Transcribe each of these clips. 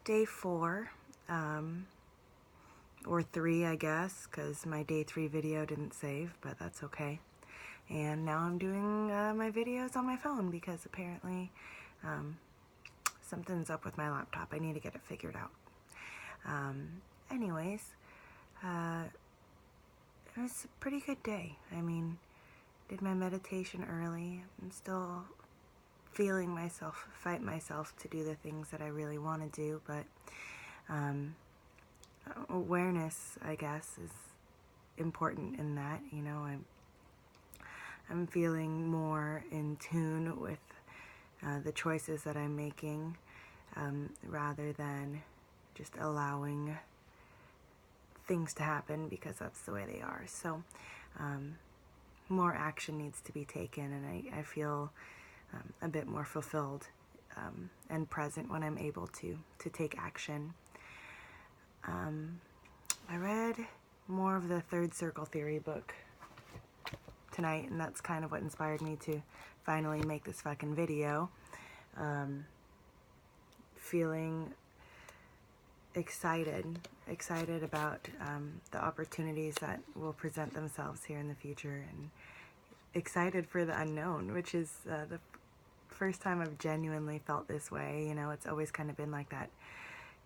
day 4, or 3, I guess, because my day 3 video didn't save, but that's okay. And now I'm doing my videos on my phone because apparently something's up with my laptop. I need to get it figured out. Anyways, it was a pretty good day. I mean, did my meditation early. I'm still feeling myself, fight myself to do the things that I really want to do, but awareness, I guess, is important in that. You know, I'm feeling more in tune with the choices that I'm making, rather than just allowing things to happen because that's the way they are. So more action needs to be taken, and I feel a bit more fulfilled and present when I'm able to take action. I read more of the Third Circle Theory book tonight, and that's kind of what inspired me to finally make this fucking video. Feeling excited about the opportunities that will present themselves here in the future, and excited for the unknown, which is the first time I've genuinely felt this way. You know, it's always kind of been like that,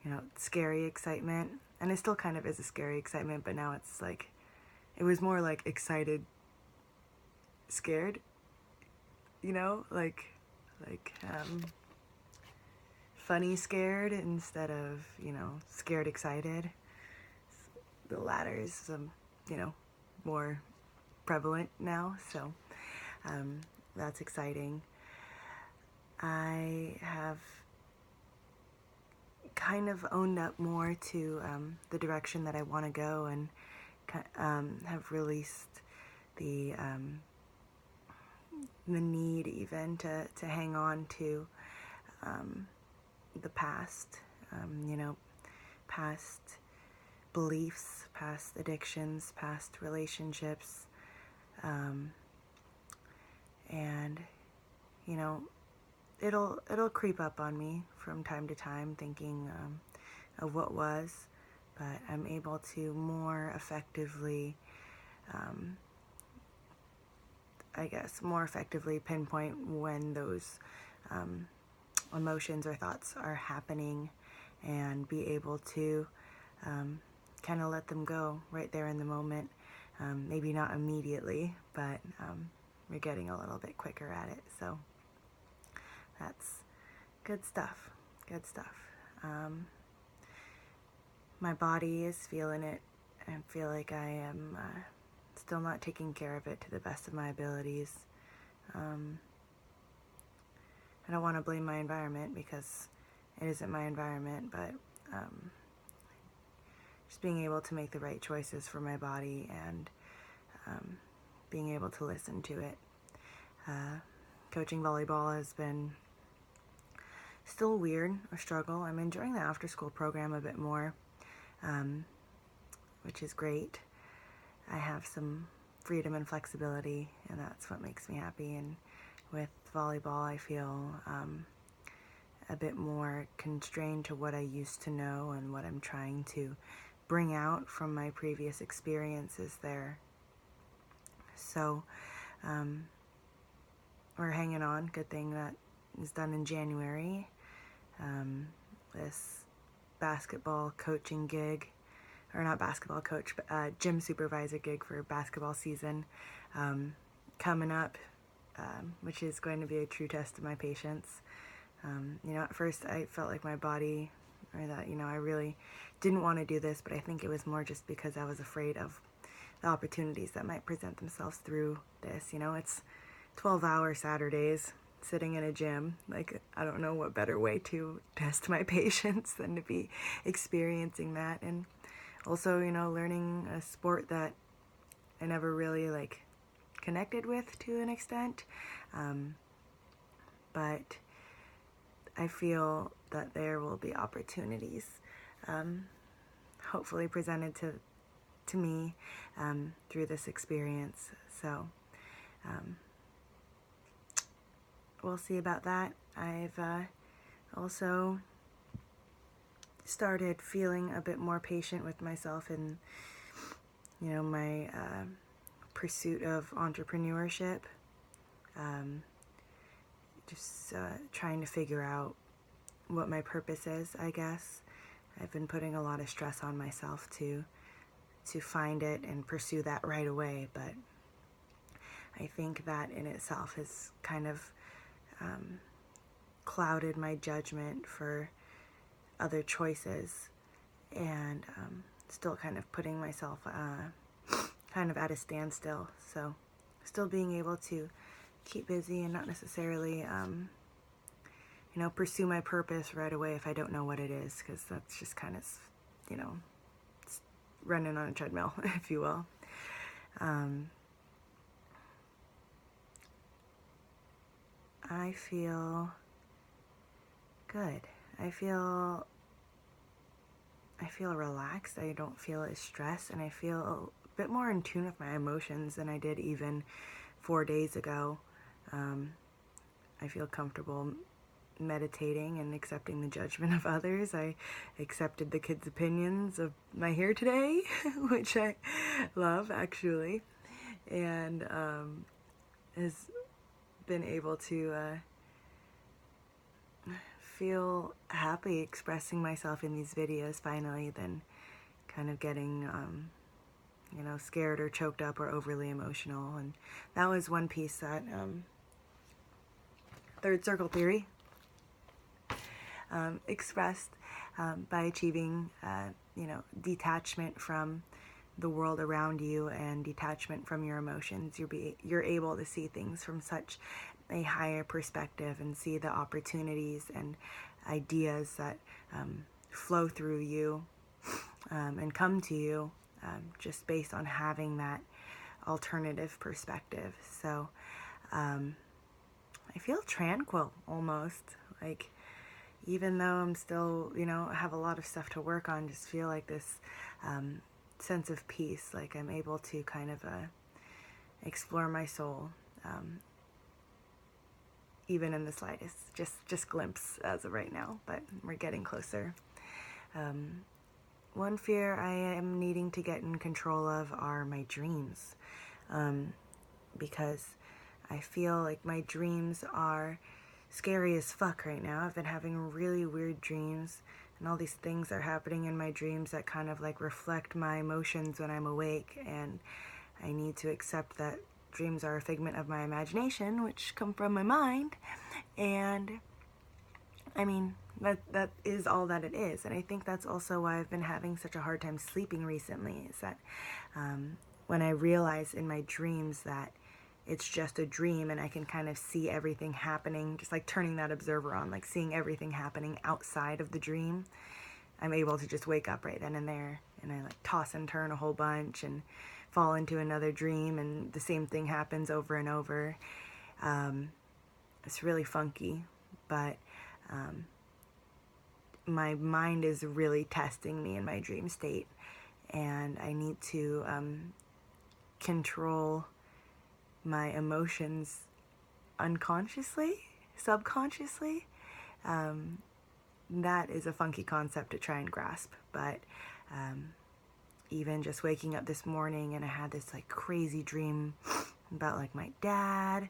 you know, scary excitement, and it still kind of is a scary excitement, but now it's like, it was more like excited, scared, you know, like funny scared instead of, you know, scared excited. The latter is, you know, more prevalent now, so that's exciting. I have kind of owned up more to the direction that I want to go, and have released the need even to hang on to the past, you know, past beliefs, past addictions, past relationships, and, you know, it'll creep up on me from time to time, thinking of what was, but I'm able to more effectively, I guess, more effectively pinpoint when those emotions or thoughts are happening, and be able to kind of let them go right there in the moment. Maybe not immediately, but we're getting a little bit quicker at it, so that's good stuff. My body is feeling it. I feel like I am still not taking care of it to the best of my abilities. I don't want to blame my environment, because it isn't my environment, but just being able to make the right choices for my body, and being able to listen to it. Coaching volleyball has been still weird, a struggle. I'm enjoying the after-school program a bit more, which is great. I have some freedom and flexibility, and that's what makes me happy. And with volleyball, I feel a bit more constrained to what I used to know and what I'm trying to bring out from my previous experiences there. So we're hanging on. Good thing that is done in January. This basketball coaching gig, or not basketball coach, but gym supervisor gig for basketball season coming up, which is going to be a true test of my patience. You know, at first I felt like my body, or that, you know, I really didn't want to do this, but I think it was more just because I was afraid of the opportunities that might present themselves through this. You know, it's 12-hour Saturdays sitting in a gym. Like, I don't know what better way to test my patience than to be experiencing that. And also, you know, learning a sport that I never really, like, connected with to an extent. But I feel that there will be opportunities, hopefully presented to me through this experience. So we'll see about that. I've also started feeling a bit more patient with myself in, my pursuit of entrepreneurship. Just trying to figure out what my purpose is, I guess. I've been putting a lot of stress on myself to find it and pursue that right away, but I think that in itself has kind of clouded my judgment for other choices, and still kind of putting myself kind of at a standstill. So still being able to keep busy and not necessarily pursue my purpose right away if I don't know what it is, because that's just kind of running on a treadmill, if you will. I feel good. I feel relaxed. I don't feel as stressed, and I feel a bit more in tune with my emotions than I did even 4 days ago. I feel comfortable meditating and accepting the judgment of others. I accepted the kids' opinions of my hair today, which I love, actually, and has been able to feel happy expressing myself in these videos finally, than kind of getting scared or choked up or overly emotional. And that was one piece that third circle theory expressed by achieving detachment from the world around you and detachment from your emotions. You're able to see things from such a higher perspective and see the opportunities and ideas that flow through you and come to you just based on having that alternative perspective. So I feel tranquil almost, like, even though I'm still, have a lot of stuff to work on, just feel like this sense of peace, like I'm able to kind of explore my soul, even in the slightest, just glimpse as of right now, but we're getting closer. One fear I am needing to get in control of are my dreams, because I feel like my dreams are scary as fuck right now. I've been having really weird dreams, and all these things are happening in my dreams that kind of like reflect my emotions when I'm awake, and I need to accept that dreams are a figment of my imagination, which come from my mind, and I mean, that is all that it is. And I think that's also why I've been having such a hard time sleeping recently, is that when I realize in my dreams that it's just a dream and I can kind of see everything happening, just like turning that observer on, like seeing everything happening outside of the dream, I'm able to just wake up right then and there, and I like toss and turn a whole bunch and fall into another dream, and the same thing happens over and over. It's really funky, but my mind is really testing me in my dream state, and I need to control my emotions unconsciously, subconsciously. That is a funky concept to try and grasp, but even just waking up this morning and I had this like crazy dream about like my dad.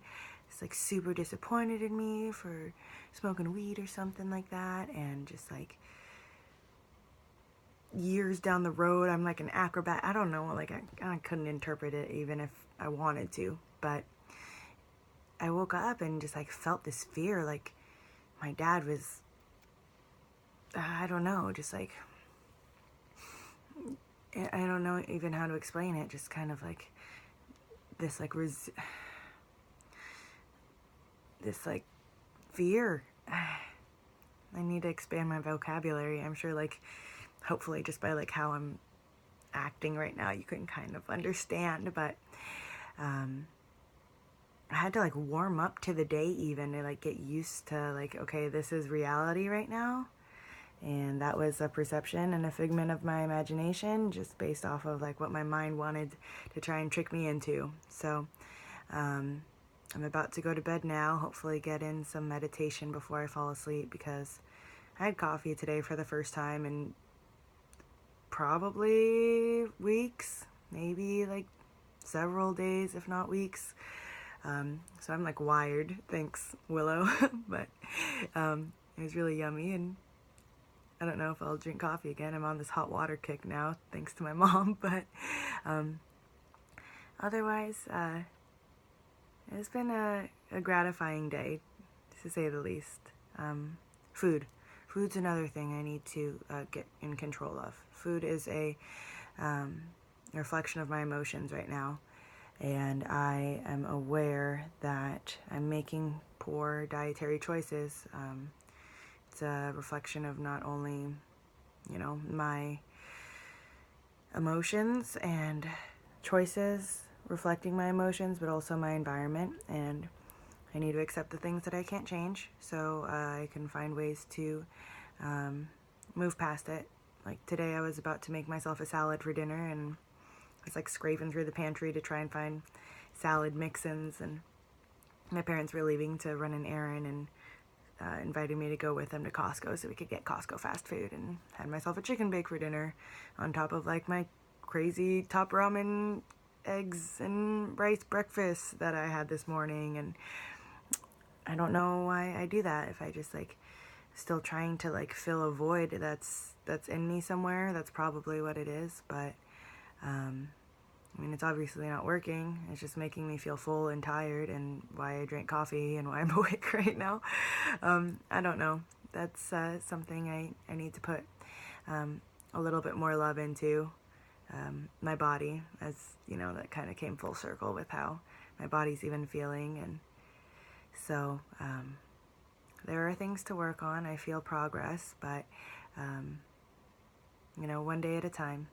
It's like super disappointed in me for smoking weed or something like that, and just like years down the road I'm like an acrobat. I don't know, like I couldn't interpret it even if I wanted to, but I woke up and just like felt this fear, like my dad was, I don't know, just like, I don't know even how to explain it, just kind of like this like this like fear. I need to expand my vocabulary. I'm sure like hopefully just by like how I'm acting right now you can kind of understand, but I had to like warm up to the day even to like get used to like, okay, this is reality right now. And that was a perception and a figment of my imagination, just based off of like what my mind wanted to try and trick me into. So I'm about to go to bed now, hopefully get in some meditation before I fall asleep, because I had coffee today for the first time in probably weeks, maybe like several days, if not weeks. So I'm like wired, thanks Willow, but it was really yummy, and I don't know if I'll drink coffee again. I'm on this hot water kick now, thanks to my mom, but otherwise, it's been a gratifying day, to say the least. Food. Food's another thing I need to get in control of. Food is a reflection of my emotions right now, and I am aware that I'm making poor dietary choices. It's a reflection of not only, my emotions and choices reflecting my emotions, but also my environment, and I need to accept the things that I can't change, so I can find ways to move past it. Like today I was about to make myself a salad for dinner, and I was like scraping through the pantry to try and find salad mix-ins, and my parents were leaving to run an errand and invited me to go with them to Costco so we could get Costco fast food, and had myself a chicken bake for dinner on top of like my crazy top ramen eggs and rice breakfast that I had this morning. And I don't know why I do that. If I just like still trying to like fill a void that's in me somewhere, that's probably what it is. But I mean, it's obviously not working. It's just making me feel full and tired, and why I drank coffee and why I'm awake right now. I don't know. That's something I need to put a little bit more love into. My body, as you know, that kind of came full circle with how my body's even feeling. And so there are things to work on. I feel progress, but one day at a time,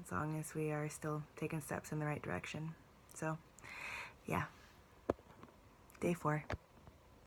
as long as we are still taking steps in the right direction. So yeah, day 4.